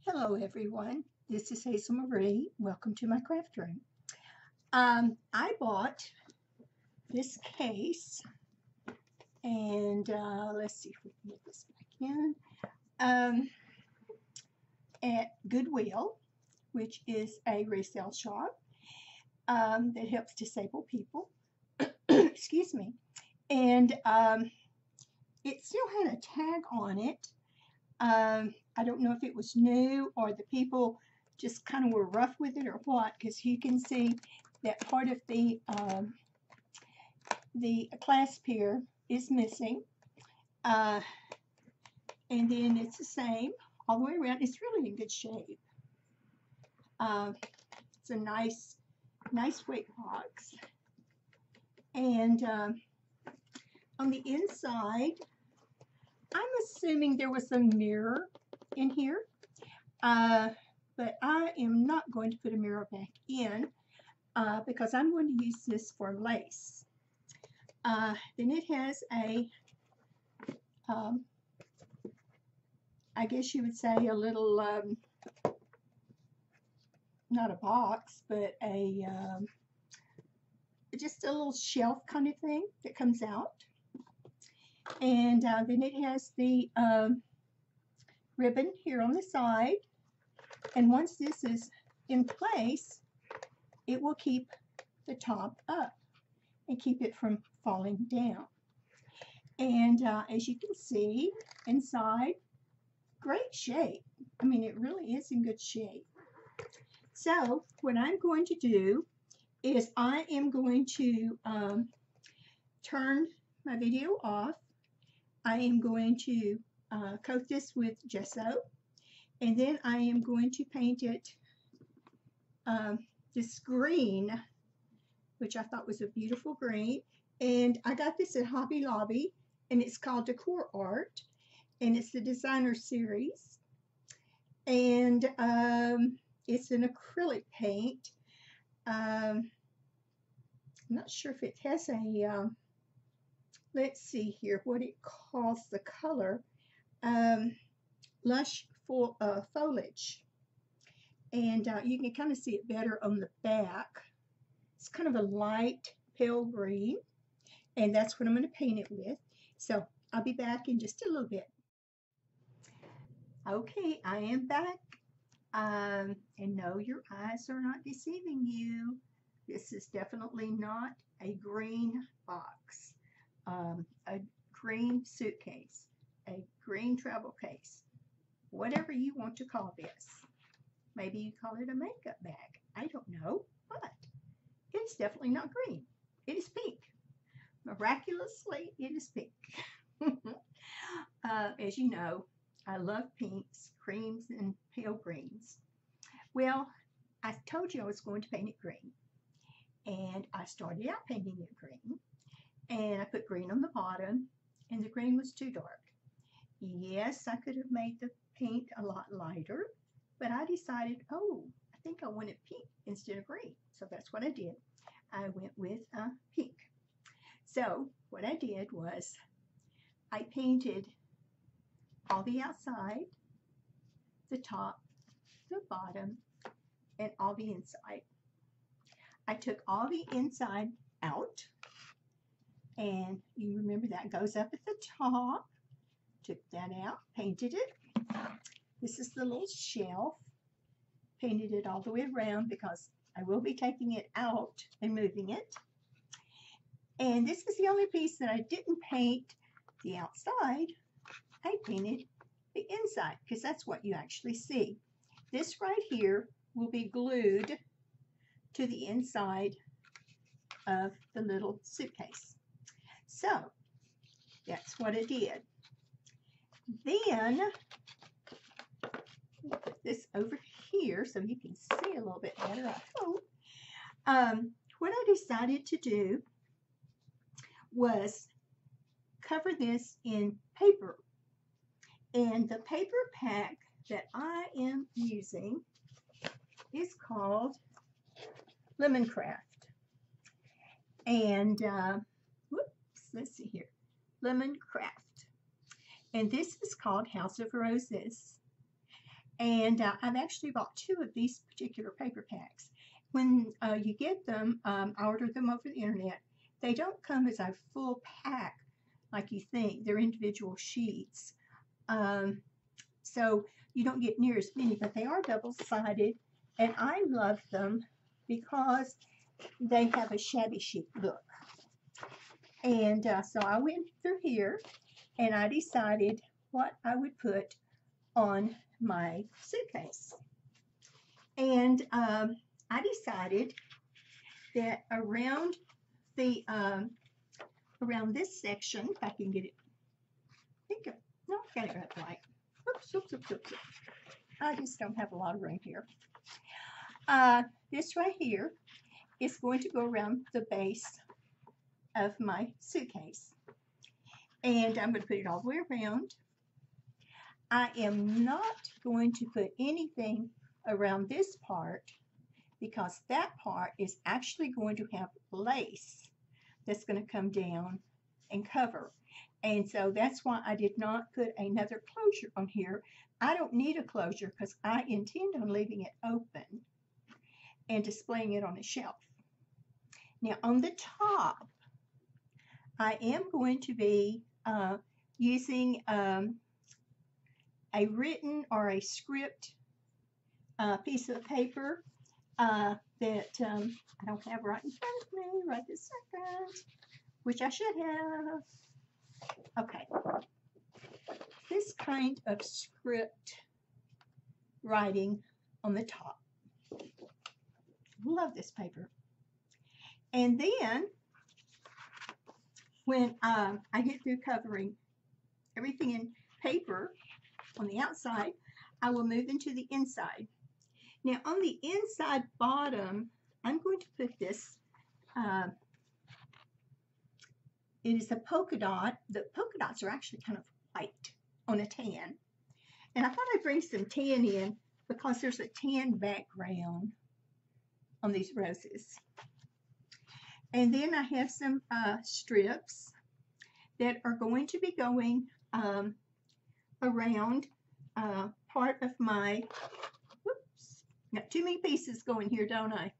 Hello everyone, this is Hazel Marie. Welcome to my craft room. I bought this case and let's see if we can get this back in at Goodwill, which is a resale shop that helps disabled people. Excuse me. And it still had a tag on it. I don't know if it was new or the people just kind of were rough with it or what, because you can see that part of the clasp here is missing. And then it's the same all the way around. It's really in good shape. It's a nice weight box. And on the inside, I'm assuming there was a mirror in here, but I am not going to put a mirror back in because I'm going to use this for lace. Then it has a, I guess you would say a little, not a box, but a just a little shelf kind of thing that comes out. And then it has the ribbon here on the side. And once this is in place, it will keep the top up and keep it from falling down. And as you can see inside, great shape. I mean, it really is in good shape. So what I'm going to do is I am going to turn my video off. I am going to coat this with gesso, and then I am going to paint it this green, which I thought was a beautiful green. And I got this at Hobby Lobby, and it's called Decor Art, and it's the designer series. And it's an acrylic paint. I'm not sure if it has a, let's see here, what it calls the color, lush foliage. And you can kind of see it better on the back. It's kind of a light pale green, and that's what I'm going to paint it with. So I'll be back in just a little bit. Okay, I am back. And no, your eyes are not deceiving you. This is definitely not a green box, a green suitcase, a green travel case, whatever you want to call this. Maybe you call it a makeup bag. I don't know, but it's definitely not green. It is pink. Miraculously, it is pink. As you know, I love pinks, creams, and pale greens. Well, I told you I was going to paint it green. And I started out painting it green. And I put green on the bottom, and the green was too dark. Yes, I could have made the paint a lot lighter, but I decided, oh, I think I wanted pink instead of green. So that's what I did. I went with pink. So what I did was I painted all the outside, the top, the bottom, and all the inside. I took all the inside out, and you remember that goes up at the top. Took that out, painted it. This is the little shelf. Painted it all the way around because I will be taking it out and moving it. And this is the only piece that I didn't paint the outside. I painted the inside because that's what you actually see. This right here will be glued to the inside of the little suitcase. So that's what I did. Then put this over here so you can see a little bit better, I hope. What I decided to do was cover this in paper. And the paper pack that I am using is called Lemon Craft. And, whoops, let's see here, Lemon Craft. And this is called House of Roses. And I've actually bought 2 of these particular paper packs. When you get them, I order them over the internet. They don't come as a full pack like you think. They're individual sheets. So you don't get near as many, but they are double-sided. And I love them because they have a shabby chic look. And so I went through here and I decided what I would put on my suitcase. And I decided that around the around this section, if I can get it, no, I got it right. Oops. I just don't have a lot of room here. This right here is going to go around the base of my suitcase. And I'm going to put it all the way around. I am not going to put anything around this part because that part is actually going to have lace that's going to come down and cover. And so that's why I did not put another closure on here. I don't need a closure because I intend on leaving it open and displaying it on a shelf. Now on the top, I am going to be using a written or a script piece of paper that I don't have right in front of me right this second, which I should have. Okay, this kind of script writing on the top. Love this paper. And then when I get through covering everything in paper on the outside, I will move into the inside. Now on the inside bottom, I'm going to put this, it is a polka dot. The polka dots are actually kind of white on a tan. And I thought I'd bring some tan in because there's a tan background on these roses. And then I have some strips that are going to be going around part of my, whoops, got too many pieces going here, don't I?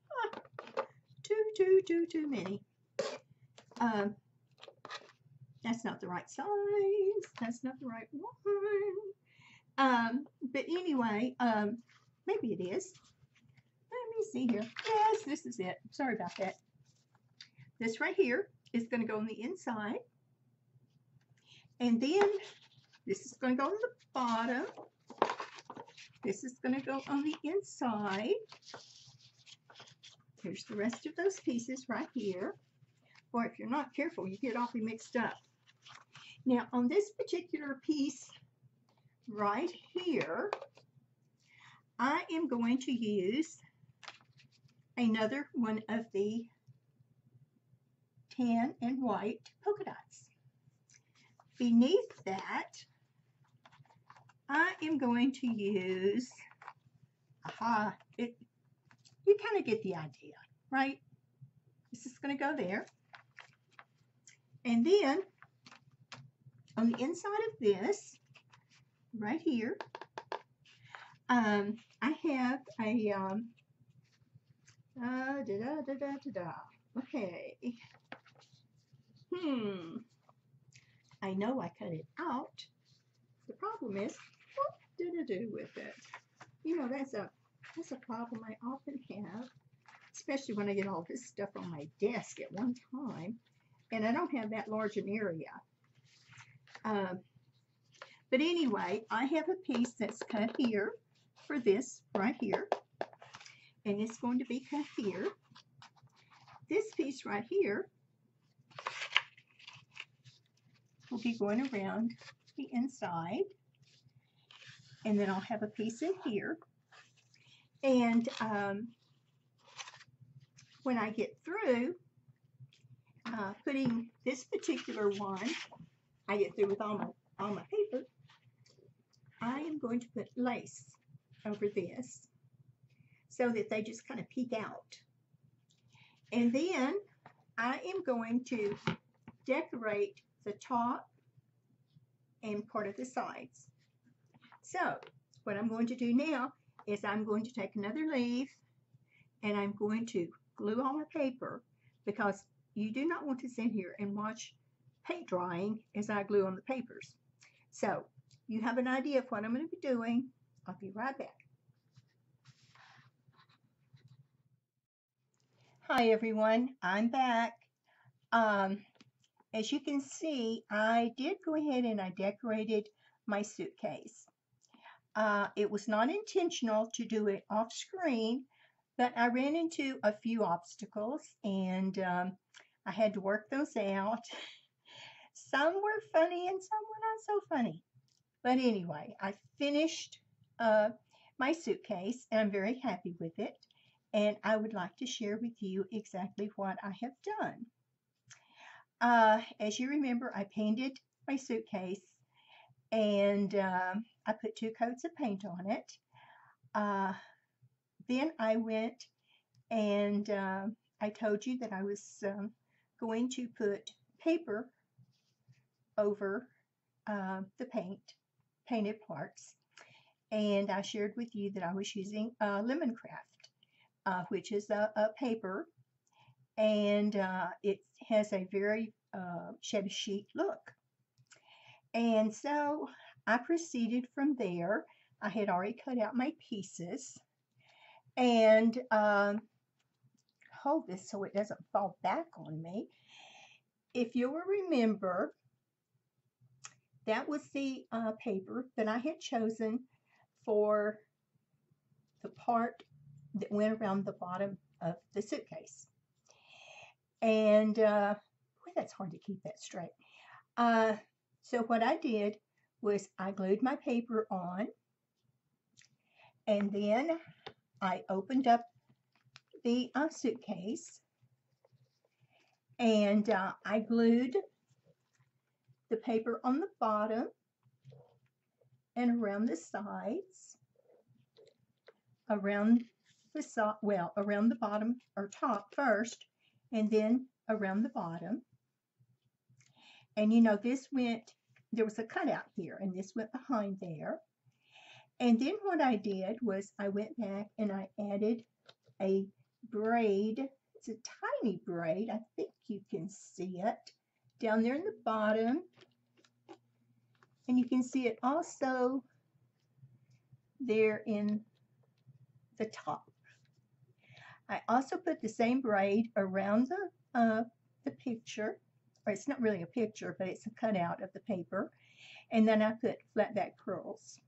Too many. That's not the right size. That's not the right one. But anyway, maybe it is. Let me see here. Yes, this is it. Sorry about that. This right here is going to go on the inside. And then this is going to go on the bottom. This is going to go on the inside. Here's the rest of those pieces right here. Or if you're not careful, you get awfully mixed up. Now, on this particular piece right here, I am going to use another one of the tan and white polka dots. Beneath that, I am going to use, you kind of get the idea, right? This is going to go there. And then, on the inside of this, right here, I have a, okay, I know I cut it out. The problem is, what did I do with it? You know, that's a problem I often have, especially when I get all this stuff on my desk at one time, and I don't have that large an area. But anyway, I have a piece that's cut here for this right here, and it's going to be cut here. This piece right here will be going around the inside, and then I'll have a piece in here. And when I get through putting this particular one, I get through with all my paper, I am going to put lace over this so that they just kind of peek out. And then I am going to decorate the top and part of the sides. So what I'm going to do now is I'm going to take another leaf and I'm going to glue on my paper because you do not want to sit here and watch paint drying as I glue on the papers. So you have an idea of what I'm going to be doing. I'll be right back. Hi everyone, I'm back. As you can see, I did go ahead and I decorated my suitcase. It was not intentional to do it off screen, but I ran into a few obstacles and I had to work those out. Some were funny and some were not so funny. But anyway, I finished my suitcase and I'm very happy with it. And I would like to share with you exactly what I have done. As you remember, I painted my suitcase and I put 2 coats of paint on it. Then I went and I told you that I was going to put paper over the painted parts. And I shared with you that I was using lemon craft, which is a paper, and it has a very shabby chic look. And so I proceeded from there. I had already cut out my pieces and hold this so it doesn't fall back on me. If you will remember, that was the paper that I had chosen for the part that went around the bottom of the suitcase. And boy, that's hard to keep that straight. So what I did was I glued my paper on, and then I opened up the suitcase, and I glued the paper on the bottom and around the sides, around the bottom or top first, and then around the bottom. And you know, there was a cutout here, and this went behind there. And then what I did was I went back and I added a braid. It's a tiny braid. I think you can see it down there in the bottom. And you can see it also there in the top. I also put the same braid around the picture, or it's not really a picture, but it's a cutout of the paper. And then I put flat back curls.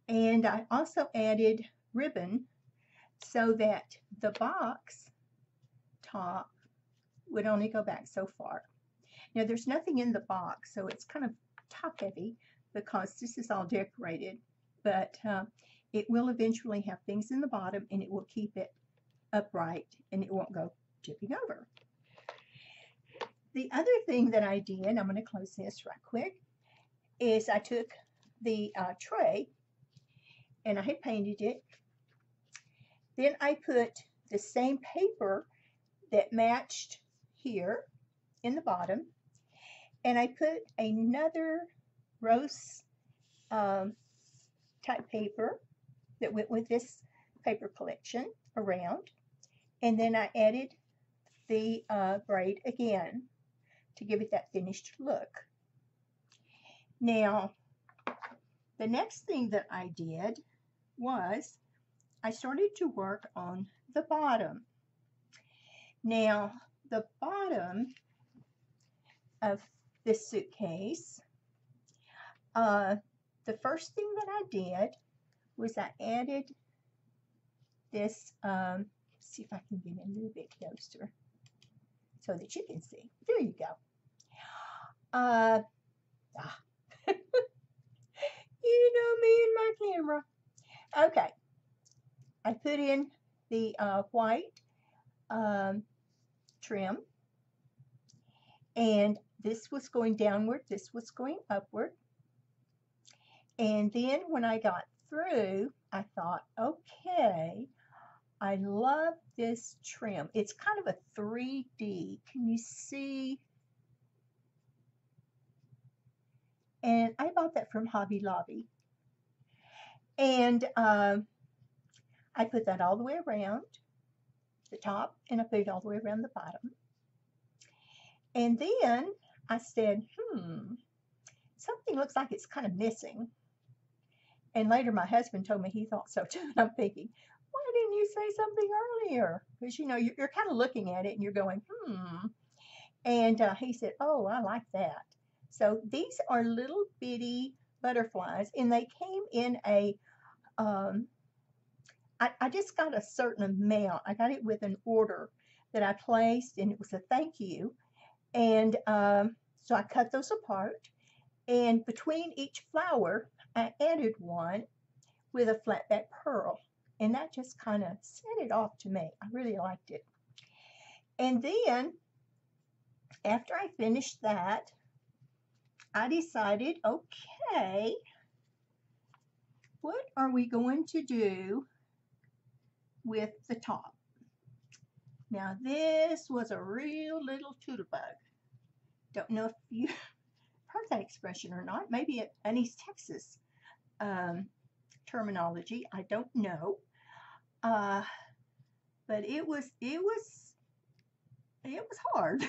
And I also added ribbon so that the box top would only go back so far. Now there's nothing in the box, so it's kind of top heavy because this is all decorated, but it will eventually have things in the bottom and it will keep it upright and it won't go tipping over. The other thing that I did, I'm going to close this right quick, is I took the tray and I had painted it. Then I put the same paper that matched here in the bottom, and I put another rose type paper that went with this paper collection around, and then I added the braid again to give it that finished look. Now, the next thing that I did was I started to work on the bottom. Now, the bottom of this suitcase, the first thing that I did was I added this, see if I can get a little bit closer so that you can see. There you go. You know me and my camera. Okay. I put in the white trim, and this was going downward, this was going upward. And then when I got through, I thought, okay, I love this trim. It's kind of a 3D. Can you see? And I bought that from Hobby Lobby. And I put that all the way around the top, and I put it all the way around the bottom. And then I said, something looks like it's kind of missing. And later my husband told me he thought so too. And I'm thinking, why didn't you say something earlier? Because, you know, you're kind of looking at it and you're going, And he said, oh, I like that. So these are little bitty butterflies, and they came in a, I just got a certain amount. I got it with an order that I placed, and it was a thank you. And so I cut those apart. And between each flower, I added one with a flat back pearl. And that just kind of set it off to me. I really liked it. And then after I finished that, I decided, okay, what are we going to do with the top? Now this was a real little toodlebug. Don't know if you heard that expression or not. Maybe an East Texas terminology. I don't know. But it was hard.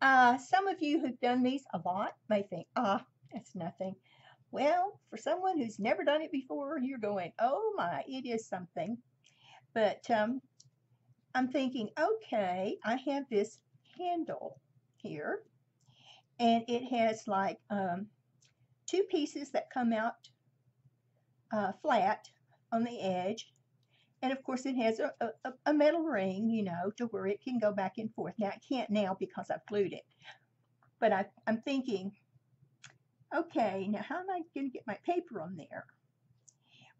Some of you who've done these a lot may think, that's nothing. Well, for someone who's never done it before, you're going, oh my, it is something. But I'm thinking, okay, I have this handle here, and it has like 2 pieces that come out flat on the edge. And of course, it has a metal ring, you know, to where it can go back and forth. Now, it can't now because I've glued it. But I'm thinking, okay, now how am I going to get my paper on there?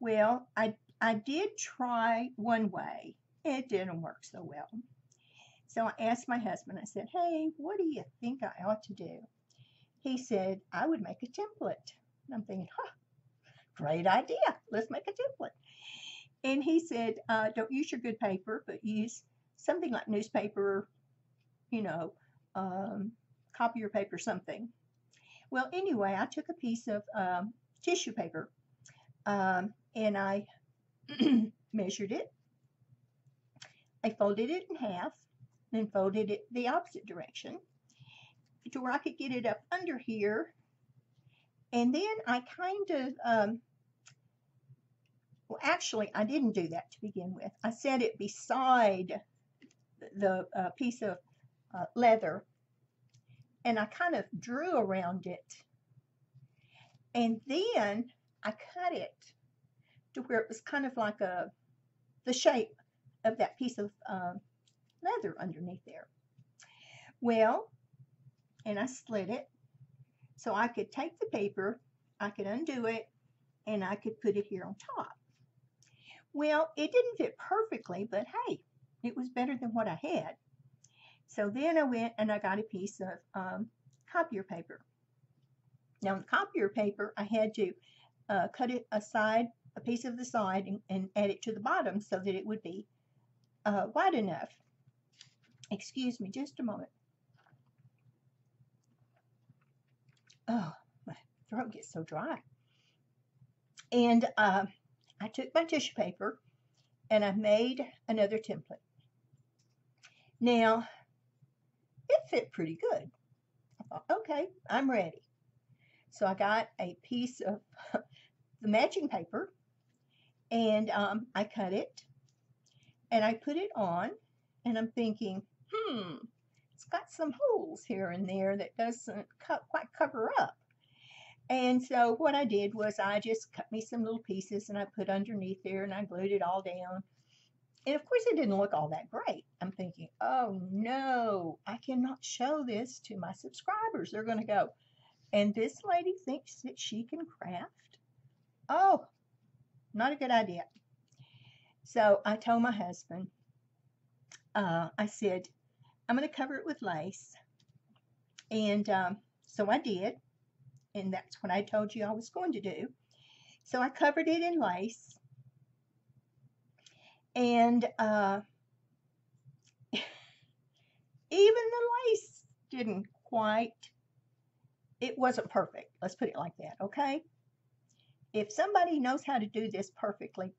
Well, I did try one way. It didn't work so well. So I asked my husband, I said, hey, what do you think I ought to do? He said, I would make a template. And I'm thinking, great idea. Let's make a template. And he said, don't use your good paper, but use something like newspaper, you know, copier paper, something. Well, anyway, I took a piece of tissue paper and I measured it. I folded it in half, then folded it the opposite direction to where I could get it up under here. And then I kind of, well, actually, I didn't do that to begin with. I set it beside the piece of leather, and I kind of drew around it. And then I cut it to where it was kind of like the shape of that piece of leather underneath there. Well, and I split it so I could take the paper, I could undo it, and I could put it here on top. Well, it didn't fit perfectly, but hey, it was better than what I had. So then I went and I got a piece of copier paper. Now, on the copier paper, I had to cut it aside, a piece of the side, and add it to the bottom so that it would be wide enough. Excuse me just a moment. Oh, my throat gets so dry. And I took my tissue paper and I made another template. Now, it fit pretty good. I thought, okay, I'm ready. So I got a piece of the matching paper and I cut it and I put it on, and I'm thinking, it's got some holes here and there that doesn't quite cover up. And so what I did was I just cut me some little pieces and I put underneath there and I glued it all down. And of course it didn't look all that great. I'm thinking, oh no, I cannot show this to my subscribers. They're going to go, and this lady thinks that she can craft? Oh, not a good idea. So I told my husband, I said, I'm going to cover it with lace. And so I did. And that's what I told you I was going to do. So I covered it in lace. And even the lace didn't quite, it wasn't perfect. Let's put it like that, okay? If somebody knows how to do this perfectly,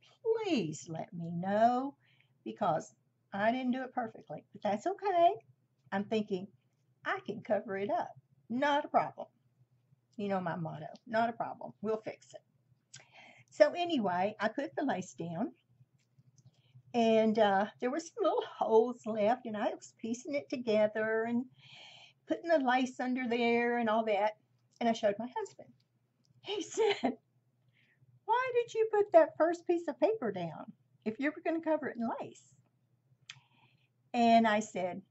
please let me know because I didn't do it perfectly, but that's okay. I'm thinking I can cover it up. Not a problem. You know my motto, not a problem. We'll fix it. So anyway, I put the lace down and there were some little holes left and I was piecing it together and putting the lace under there and all that. And I showed my husband. He said, why did you put that first piece of paper down if you were going to cover it in lace? And I said,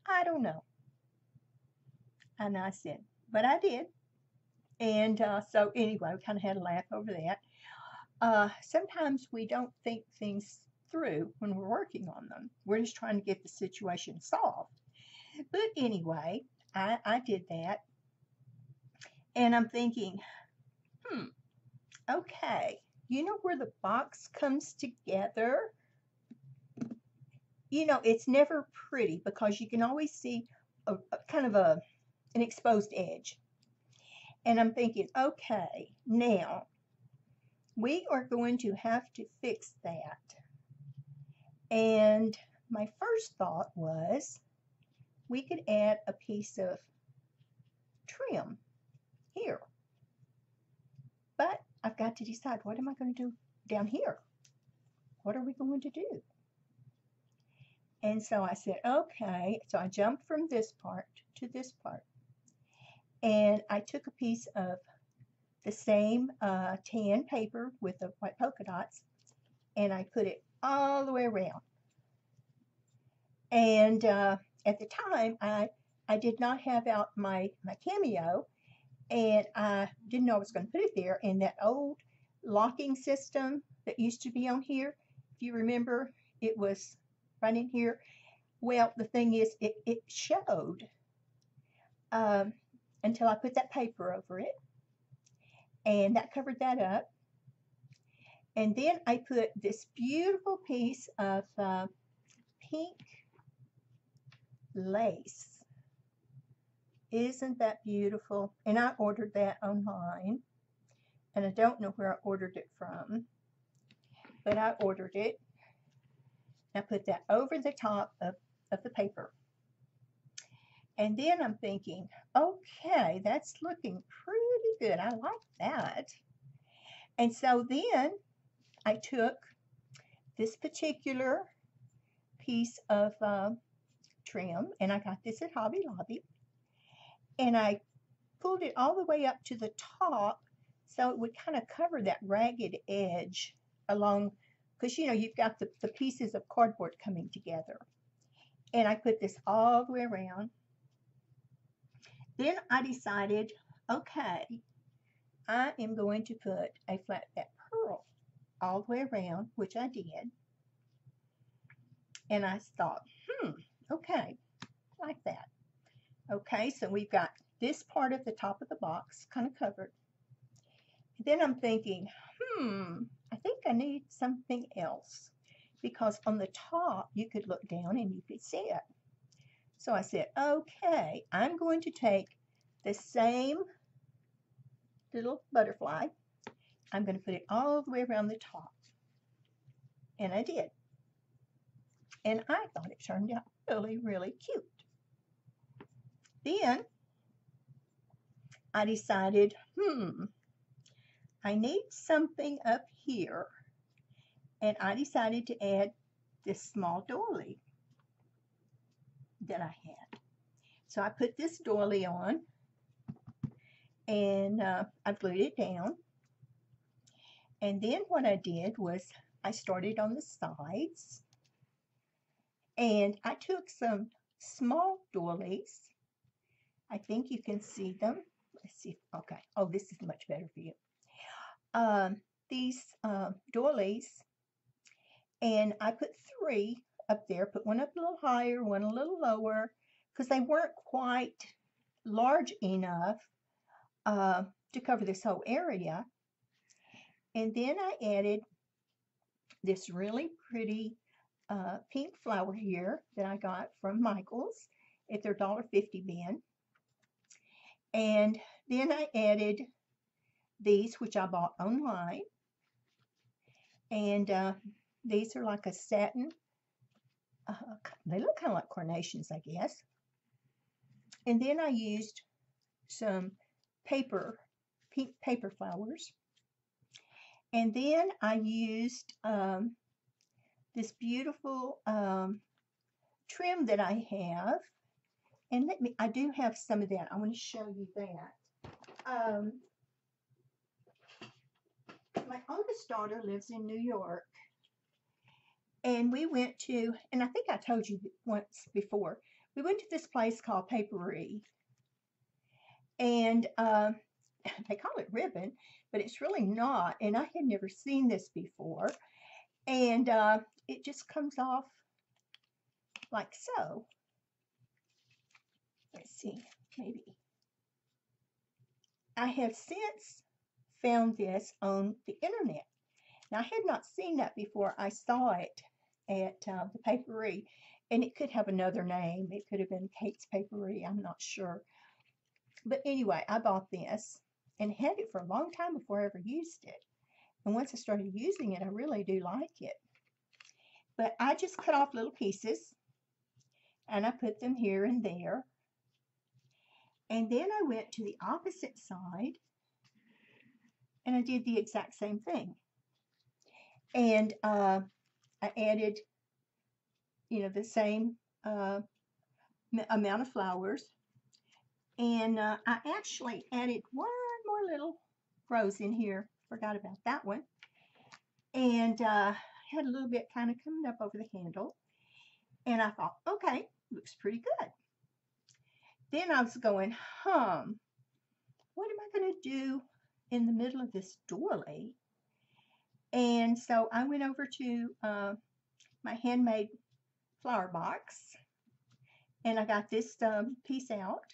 I don't know. And I said, but I did. And so anyway, we kind of had a laugh over that. Sometimes we don't think things through when we're working on them. We're just trying to get the situation solved. But anyway, I did that. And I'm thinking, okay, you know where the box comes together? You know, it's never pretty because you can always see a kind of an exposed edge. And I'm thinking, okay, now we are going to have to fix that. And my first thought was we could add a piece of trim here. But I've got to decide, what am I going to do down here? What are we going to do? And so I said, okay. So I jumped from this part to this part. And I took a piece of the same tan paper with the white polka dots, and I put it all the way around. And at the time, I did not have out my cameo, and I didn't know I was going to put it there. And that old locking system that used to be on here, if you remember, it was right in here. Well, the thing is, it showed until I put that paper over it, and that covered that up. And then I put this beautiful piece of pink lace. Isn't that beautiful? And I ordered that online, and I don't know where I ordered it from, but I ordered it. I put that over the top of the paper. And then I'm thinking, okay, that's looking pretty good. I like that. And so then I took this particular piece of trim, and I got this at Hobby Lobby, and I pulled it all the way up to the top so it would kind of cover that ragged edge along, because you know you've got the pieces of cardboard coming together. And I put this all the way around. Then I decided, okay, I am going to put a flat back pearl all the way around, which I did. And I thought, okay, like that. Okay, so we've got this part of the top of the box kind of covered. Then I'm thinking, I think I need something else, because on the top you could look down and you could see it. So I said, okay, I'm going to take the same little butterfly. I'm going to put it all the way around the top. And I did. And I thought it turned out really, really cute. Then I decided, I need something up here. And I decided to add this small doily that I had. So I put this doily on, and I glued it down. And then what I did was I started on the sides, and I took some small doilies. I think you can see them. Let's see. Okay. Oh, this is much better for you. These doilies, and I put 3 up there. Put one up a little higher, one a little lower, because they weren't quite large enough to cover this whole area. And then I added this really pretty pink flower here that I got from Michael's at their $1.50 bin. And then I added these, which I bought online. And these are like a satin. They look kind of like carnations, I guess. And then I used some pink paper flowers. And then I used this beautiful trim that I have. And I do have some of that. I want to show you that. My oldest daughter lives in New York. And we went to, and I think I told you once before, we went to this place called Paperie. And they call it ribbon, but it's really not. And I had never seen this before. And it just comes off like so. Let's see, maybe. I have since found this on the internet. Now, I had not seen that before. I saw it at the Paperie, and it could have another name. It could have been Kate's Paperie. I'm not sure. But anyway, I bought this and had it for a long time before I ever used it. And once I started using it, I really do like it. But I just cut off little pieces, and I put them here and there. And then I went to the opposite side, and I did the exact same thing. And I added, the same amount of flowers. And I actually added one more little rose in here. Forgot about that one. And had a little bit kind of coming up over the handle. And I thought, okay, looks pretty good. Then I was going, what am I going to do in the middle of this doily? And so I went over to my handmade flower box, and I got this piece out.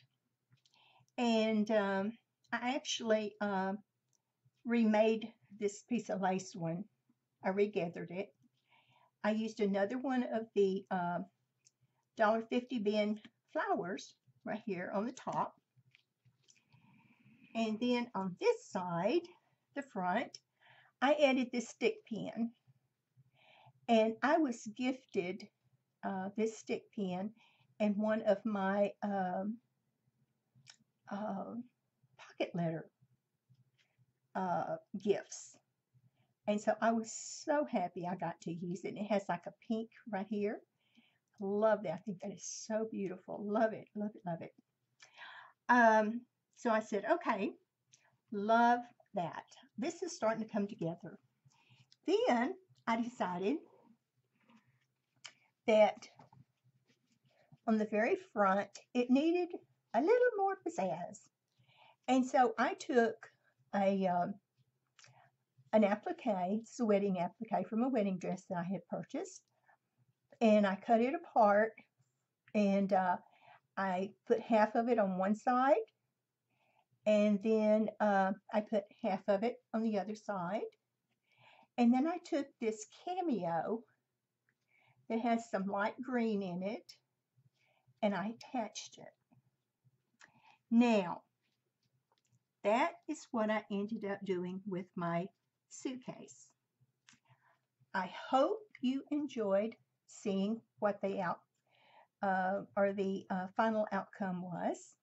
And I actually remade this piece of lace one. I regathered it. I used another one of the $1.50 bin flowers right here on the top. And then on this side, the front, I added this stick pin. And I was gifted this stick pin and one of my pocket letter gifts. And so I was so happy I got to use it. It has like a pink right here. Love that. I think that is so beautiful. Love it, love it, love it. So I said, okay, love that. This is starting to come together. Then I decided that on the very front, it needed a little more pizzazz. And so I took an applique, it's a wedding applique from a wedding dress that I had purchased, and I cut it apart, and I put half of it on one side, and then I put half of it on the other side, and then I took this cameo that has some light green in it, and I attached it. Now, that is what I ended up doing with my suitcase. I hope you enjoyed seeing what the final outcome was.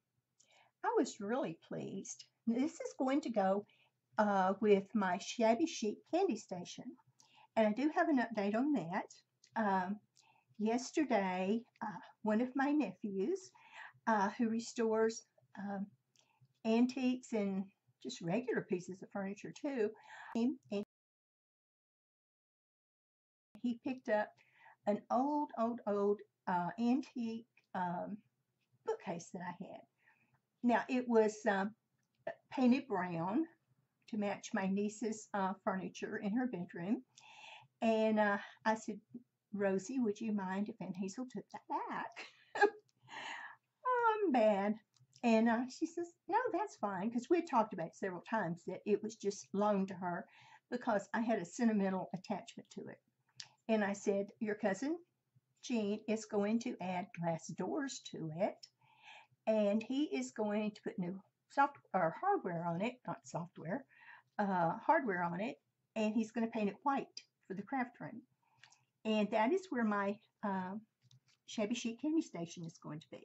I was really pleased. This is going to go with my Shabby Chic Candy Station, and I do have an update on that. Yesterday, one of my nephews, who restores antiques and just regular pieces of furniture too, and he picked up an old antique bookcase that I had. Now, it was painted brown to match my niece's furniture in her bedroom. And I said, Rosie, would you mind if Aunt Hazel took that back? Oh, I'm bad. And she says, no, that's fine, because we had talked about it several times that it was just loaned to her because I had a sentimental attachment to it. And I said, your cousin Gene is going to add glass doors to it, and he is going to put new software or hardware on it, not software, hardware on it, and he's going to paint it white for the craft room. And that is where my Shabby Chic Candy Station is going to be.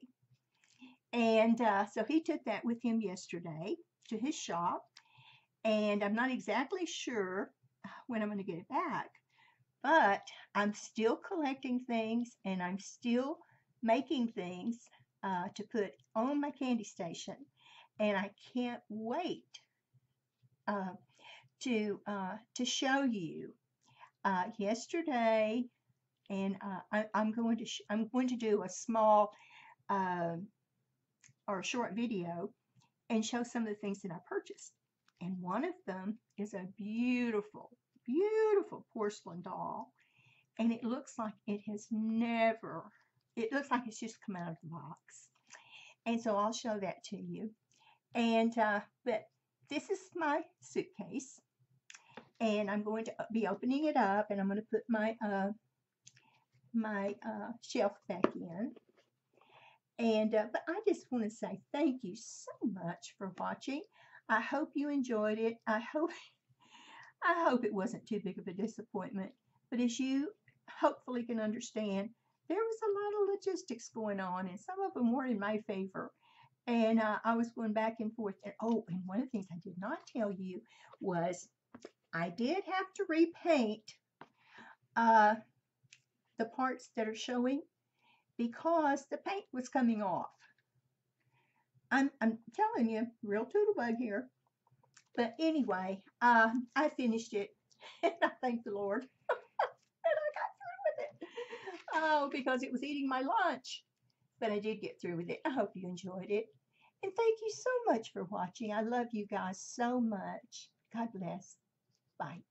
And so he took that with him yesterday to his shop, and I'm not exactly sure when I'm going to get it back, but I'm still collecting things, and I'm still making things to put on my candy station, and I can't wait uh, to show you. Yesterday, and I'm going to do a small uh, or a short video and show some of the things that I purchased. And one of them is a beautiful, beautiful porcelain doll, and it looks like it has never. It looks like it's just come out of the box. And so I'll show that to you. And but this is my suitcase, and I'm going to be opening it up, and I'm going to put my shelf back in. And but I just want to say thank you so much for watching. I hope you enjoyed it. I hope it wasn't too big of a disappointment. But as you hopefully can understand, there was a lot of logistics going on, and some of them were in my favor. And I was going back and forth. And oh, and one of the things I did not tell you was I did have to repaint the parts that are showing because the paint was coming off. I'm telling you, real toodlebug here. But anyway, I finished it, and I thank the Lord. And I got through with it. Oh, because it was eating my lunch. But I did get through with it. I hope you enjoyed it. And thank you so much for watching. I love you guys so much. God bless. Bye.